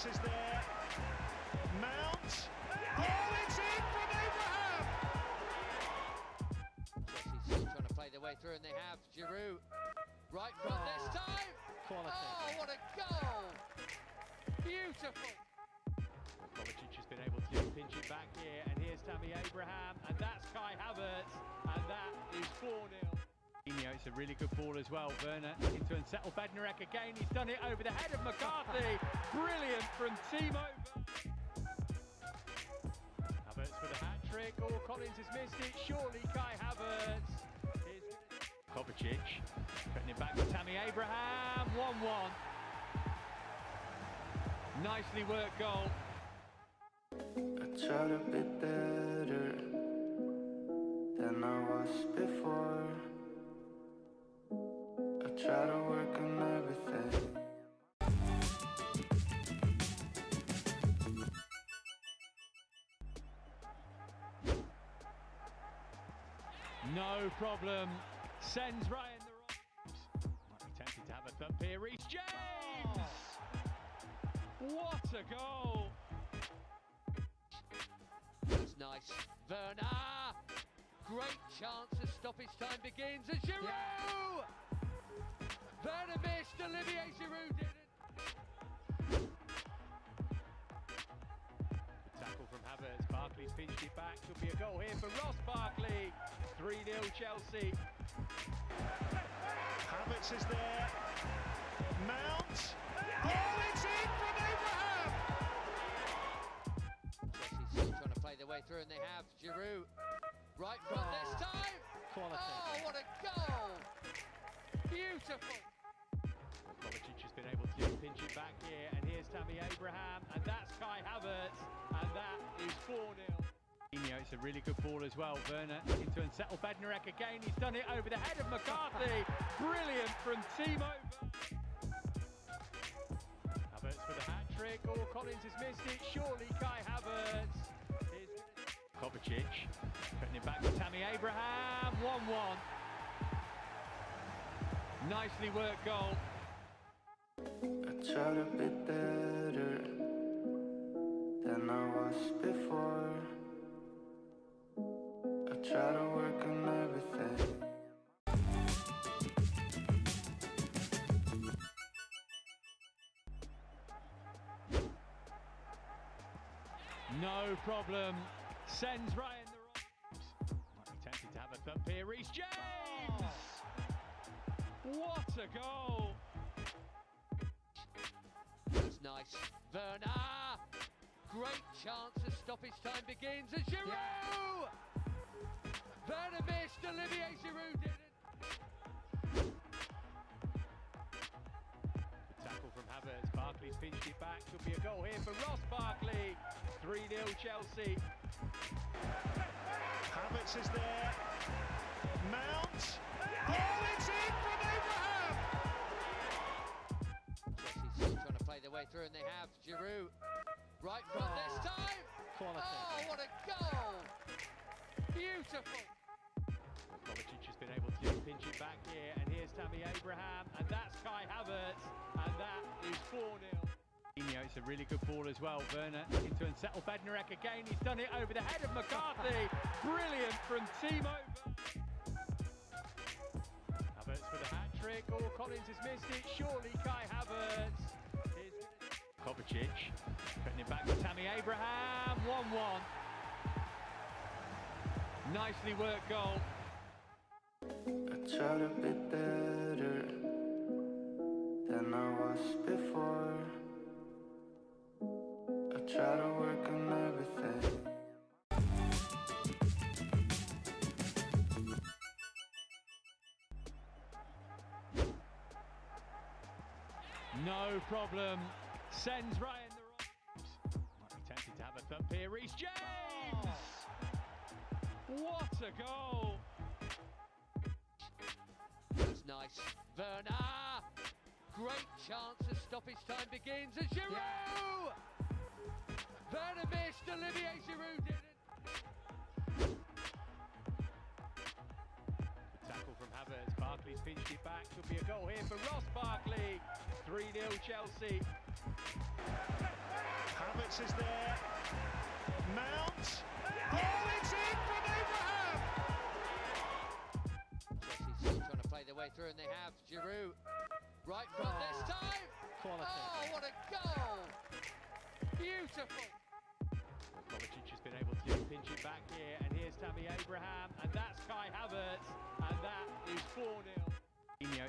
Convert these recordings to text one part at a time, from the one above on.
Havertz is there. Mount. Oh, it's in from Abraham! Chelsea's still trying to play their way through, and they have. Giroud, right front this time. Quality. Oh, what a goal! Beautiful. Kovacic has been able to pinch it back here, and here's Tammy Abraham, and that's Kai Havertz, and that is 4-0. It's a really good ball as well. Werner into unsettled Bednarek again. He's done it over the head of McCarthy. Brilliant from Timo. Havertz for the hat-trick. Oh, Collins has missed it. Surely Kai Havertz. Here's Kovacic putting it back to Tammy Abraham. 1-1. Nicely worked goal. I try to be better than I was before. I try to work on everything. No problem. Sends Ryan the right. Might be tempted to have a thump here. Reece James! What a goal! That's nice. Werner! Great chance as stoppage time begins, and Giroud! Yeah. Werner missed, Olivier Giroud did it. Tackle from Havertz. Barkley's pinched it back. Could be a goal here for Ross Barkley. 3-0 Chelsea. Havertz is there. Mount. Oh, it's in from Abraham! Chelsea's still trying to play their way through, and they have. Giroud, right front this time. Quality. Oh, what a goal! Beautiful. Kovacic has been able to pinch it back here, and here's Tammy Abraham, and that's Kai Havertz, and that is 4-0. It's a really good ball as well. Werner into unsettled Bednarek again. He's done it over the head of McCarthy. Brilliant from Timo. Havertz for the hat-trick. Oh, Collins has missed it. Surely Kai Havertz. Here's Kovacic putting it back to Tammy Abraham. 1-1. Nicely worked goal. I try to be better than I was before. I try to work on everything. No problem. Sends Ryan the right. Might be tempted to have a thump here. Reece James! What a goal! That's nice. Werner! Great chance as stoppage time begins, and Giroud! Yeah. Werner missed, Olivier Giroud did it. Tackle from Havertz. Barkley's pinched it back. Could be a goal here for Ross Barkley. 3-0 Chelsea. Havertz is there. Mount. Oh, it's in from Abraham! Chelsea's still trying to play their way through, and they have. Giroud, right front this time. Quality. Oh, what a goal! Beautiful. Kovacic has been able to pinch it back here, and here's Tammy Abraham, and that's Kai Havertz, and that is 4-0. It's a really good ball as well. Werner into unsettled Bednarek again. He's done it over the head of McCarthy. Brilliant from Timo. Havertz for the hat-trick. Oh, Collins has missed it. Surely Kai Havertz. Here's Kovacic putting it back to Tammy Abraham. 1-1. Nicely worked goal. I try to be better than I was before. I try to work on everything. No problem. Sends Ryan the right. Might be tempted to have a thump here. Reece James! What a goal! That's nice. Werner! Great chance as stoppage time begins, and Giroud! Yeah. Werner missed, Olivier Giroud did it. Tackle from Havertz. Barkley's pinched it back. Could be a goal here for Ross Barkley. 3-0 Chelsea. Havertz is there. Mount. Oh, it's in from Abraham! Chelsea's still trying to play their way through, and they have. Giroud, right front this time. Quality. Oh, what a goal! Beautiful. Kovacic has been able to pinch it back here, and here's Tammy Abraham, and that's Kai Havertz, and that is 4-0.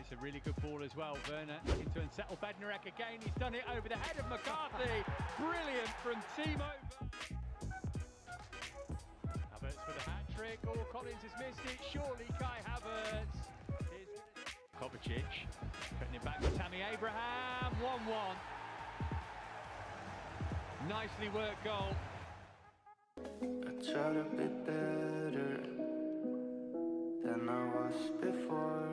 It's a really good ball as well. Werner into unsettled Bednarek again. He's done it over the head of McCarthy. Brilliant from Timo. Havertz for the hat-trick. Oh, Collins has missed it. Surely Kai Havertz. Kovacic putting it back to Tammy Abraham. 1-1. Nicely worked goal. I try to be better than I was before.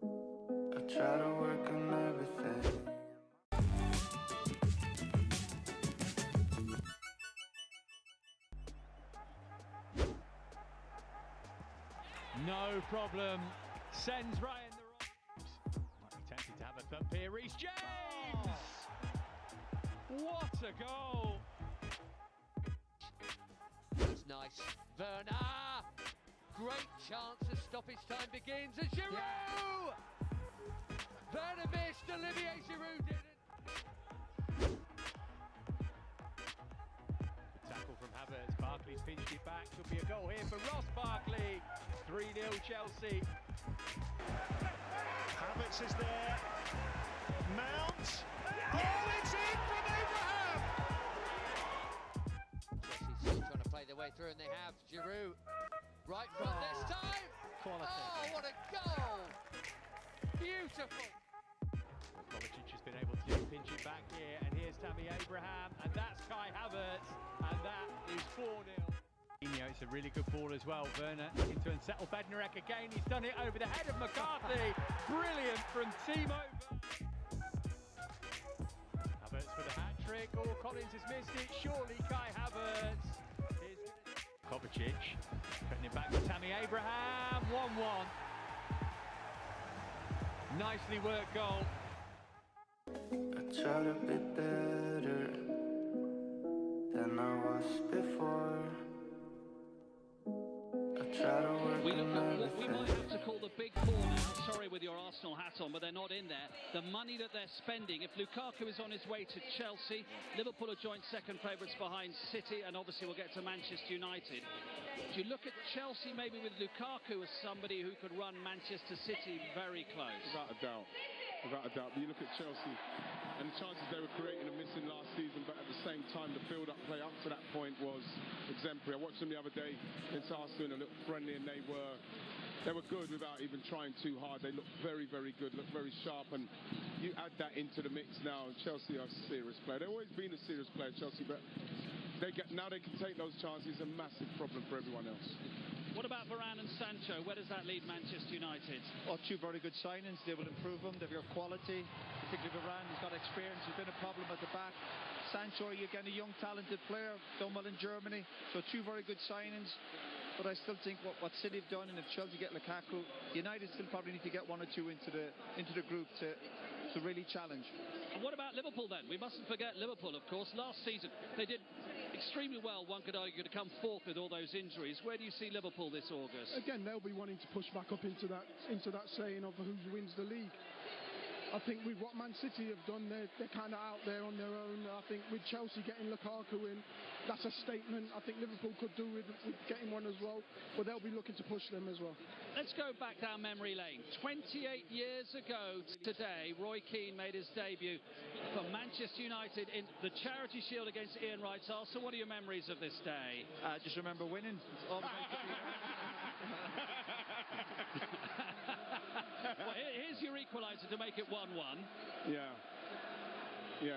I try to work on everything. No problem. Sends Ryan the right. Might be tempted to have a thump here. Reece James! What a goal! That's nice. Werner! Great chance as stoppage time begins, and Giroud! Werner missed, Olivier Giroud did it. The tackle from Havertz. Barkley's pinched it back. Could be a goal here for Ross Barkley. 3-0 Chelsea. Havertz is there. Mount. Oh, it's in from Abraham! Chelsea's still trying to play their way through, and they have. Giroud, right front this time. Quality. Oh, what a goal! Beautiful. Kovacic has been able to pinch it back here, and here's Tammy Abraham, and that's Kai Havertz, and that is 4-0. It's a really good ball as well. Werner into unsettled Bednarek again. He's done it over the head of McCarthy. Brilliant from Timo. Havertz for the hat-trick. Oh, Collins has missed it. Surely Kai Havertz. Kovacic putting it back to Tammy Abraham. 1-1. Nicely worked goal. I try to be better than I was before. I try to work We look on at what we everything. might have to call the big four now. Sorry with your Arsenal hat on, but they're not in there. The money that they're spending, if Lukaku is on his way to Chelsea, Liverpool are joint second favourites behind City, and obviously we'll get to Manchester United. Do you look at Chelsea maybe with Lukaku as somebody who could run Manchester City very close? Without a doubt. Without a doubt. But you look at Chelsea and the chances they were creating and missing last season, but at the same time the build-up play up to that point was exemplary. I watched them the other day against Arsenal and looked friendly, and they were good without even trying too hard. They looked very, very good, looked very sharp, and you add that into the mix now, and Chelsea are a serious player. They've always been a serious player, Chelsea, but now they can take those chances. A massive problem for everyone else. What about Varane and Sancho? Where does that lead Manchester United? Oh, two very good signings. They will improve them. They've got quality. Particularly Varane, he's got experience. He's been a problem at the back. Sancho, again, a young, talented player. Done well in Germany. So two very good signings. But I still think what City have done, and if Chelsea get Lukaku, United still probably need to get one or two into the group to really challenge. And what about Liverpool then? We mustn't forget Liverpool, of course. Last season, they did extremely well, one could argue, to come fourth with all those injuries. Where do you see Liverpool this August? Again, they'll be wanting to push back up into that saying of who wins the league. I think with what Man City have done, they're kind of out there on their own. I think with Chelsea getting Lukaku in, that's a statement. I think Liverpool could do with getting one as well, but they'll be looking to push them as well. Let's go back down memory lane. 28 years ago today, Roy Keane made his debut for Manchester United in the Charity Shield against Ian Wright's Arsenal. What are your memories of this day? Just remember winning. It's always nice to be Well, here's your equaliser to make it 1-1. Yeah,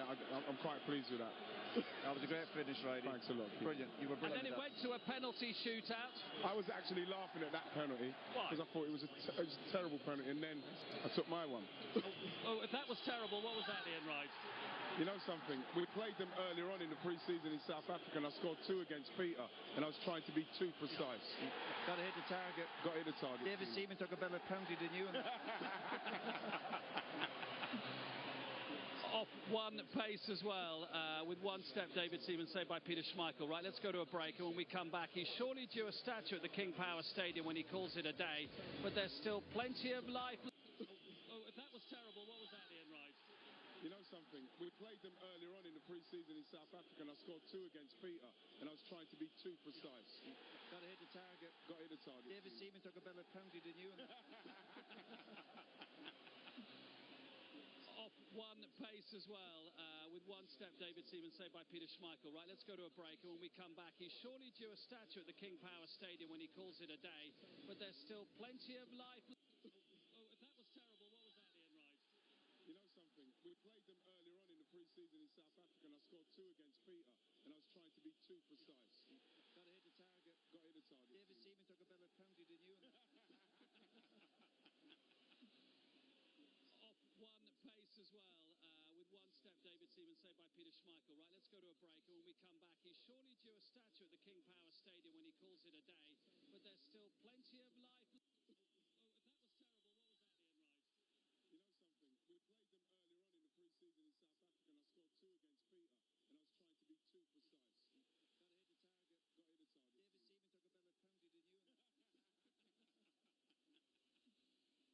I'm quite pleased with that. That was a great finish, Riley. Thanks a lot. Brilliant. You were And brilliant. then it went to a penalty shootout. I was actually laughing at that penalty Why? because I thought it was a terrible penalty, and then I took my one. Oh, if that was terrible, what was that, Ian Wright? You know something? We played them earlier on in the pre-season in South Africa, and I scored 2 against Peter, and I was trying to be too precise. Got to hit the target. Got hit the target. David Seaman took a better penalty than you. Off one pace as well, with one step, David Seaman saved by Peter Schmeichel. Right, let's go to a break, and when we come back, he's surely due a statue at the King Power Stadium when he calls it a day, but there's still plenty of life. Oh, if that was terrible, what was that, Ian Wright? You know something? We played them earlier on in the pre-season in South Africa, and I scored 2 against Peter, and I was trying to be too precise. Got to hit the target. Got to hit the target. David Seaman took a better penalty than you. Off one pace as well, with one step, David Seaman saved by Peter Schmeichel. Right, let's go to a break, and when we come back, he's surely due a statue at the King Power Stadium when he calls it a day, but there's still plenty of life. Oh, if that was terrible, what was that, Ian Wright? You know something? We played them earlier on in the pre-season in South Africa, and I scored 2 against Peter, and I was trying to be too precise. Got to hit the target. Got to hit the target. David Seaman took a better penalty than you. Off one pace as well, with one step, David Seaman saved by Peter Schmeichel. Right, let's go to a break, and when we come back, he's surely due a statue at the King Power Stadium when he calls it a day, but there's still plenty of life. Oh, if that was terrible, what was that, Ian Wright? You know something? We played them earlier on in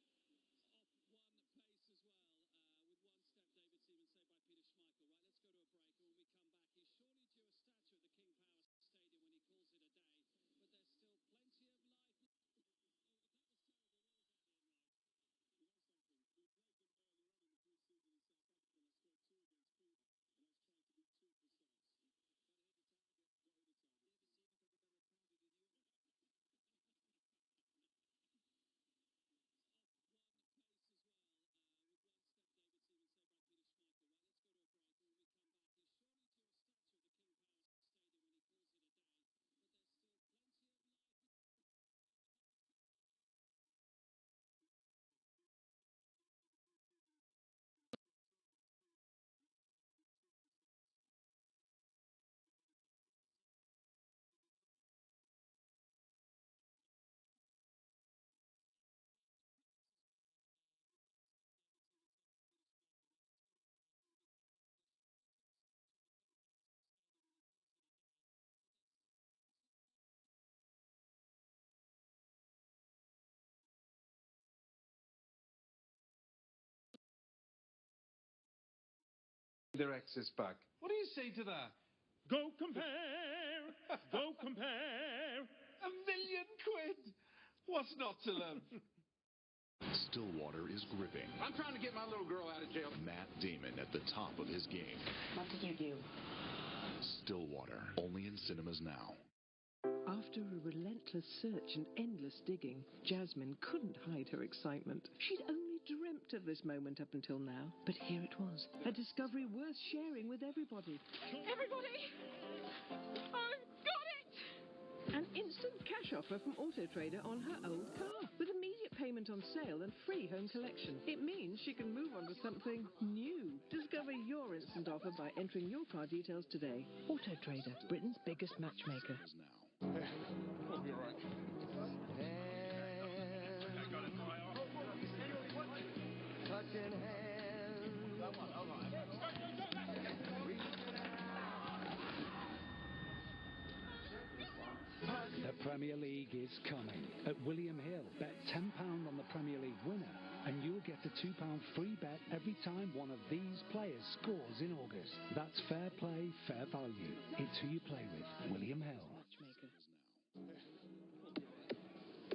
the pre-season in South Africa, and I scored 2 against Peter, and I was trying to be too precise. Got to hit the target. Got to hit the target. David Seaman took a better penalty than you. Off one pace as well, with one step, David Seaman saved by Peter Schmeichel. Right, let's go to a break, and when we come back, he's surely due a statue at the King Power Stadium when he calls it a day, but there's still plenty of life. Oh, if that was terrible, what was that, Ian Wright? You know something? We played them earlier on in the pre-season in South Africa, and I scored 2 against Peter, and I was trying to be too precise. Got to hit the target. Got to hit the target. David Seaman took a better penalty than you. Off one pace as well, with one step, David Seaman saved by Peter Schmeichel. Right, let's go to a break, and when we come back, he's surely due a statue at the King Power Stadium when he calls it a day, but there's still plenty of life. Their access back. What do you say to that? Go compare, go compare. £1,000,000 quid. What's not to love? Stillwater is gripping. I'm trying to get my little girl out of jail. Matt Damon at the top of his game. What did you do? Stillwater, only in cinemas now. After a relentless search and endless digging, Jasmine couldn't hide her excitement. She'd only dreamt of this moment up until now, but here it was, a discovery worth sharing with everybody. Everybody! I've got it! An instant cash offer from Auto Trader on her old car, with immediate payment on sale and free home collection. It means she can move on to something new. Discover your instant offer by entering your car details today. Auto Trader, Britain's biggest matchmaker. We'll be all right. Touching hands. The Premier League is coming. At William Hill, bet £10 on the Premier League winner, and you'll get a £2 free bet every time one of these players scores in August. That's fair play, fair value. It's who you play with. William Hill.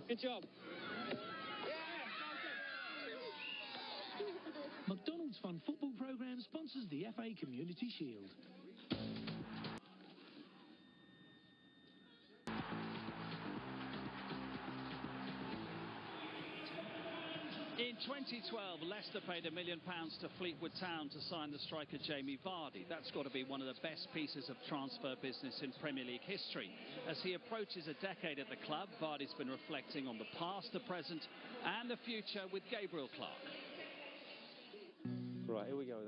Good job. McDonald's Fun Football Programme sponsors the FA Community Shield. In 2012, Leicester paid £1 million to Fleetwood Town to sign the striker Jamie Vardy. That's got to be one of the best pieces of transfer business in Premier League history. As he approaches a decade at the club, Vardy's been reflecting on the past, the present and the future with Gabriel Clark. Right, here we go then.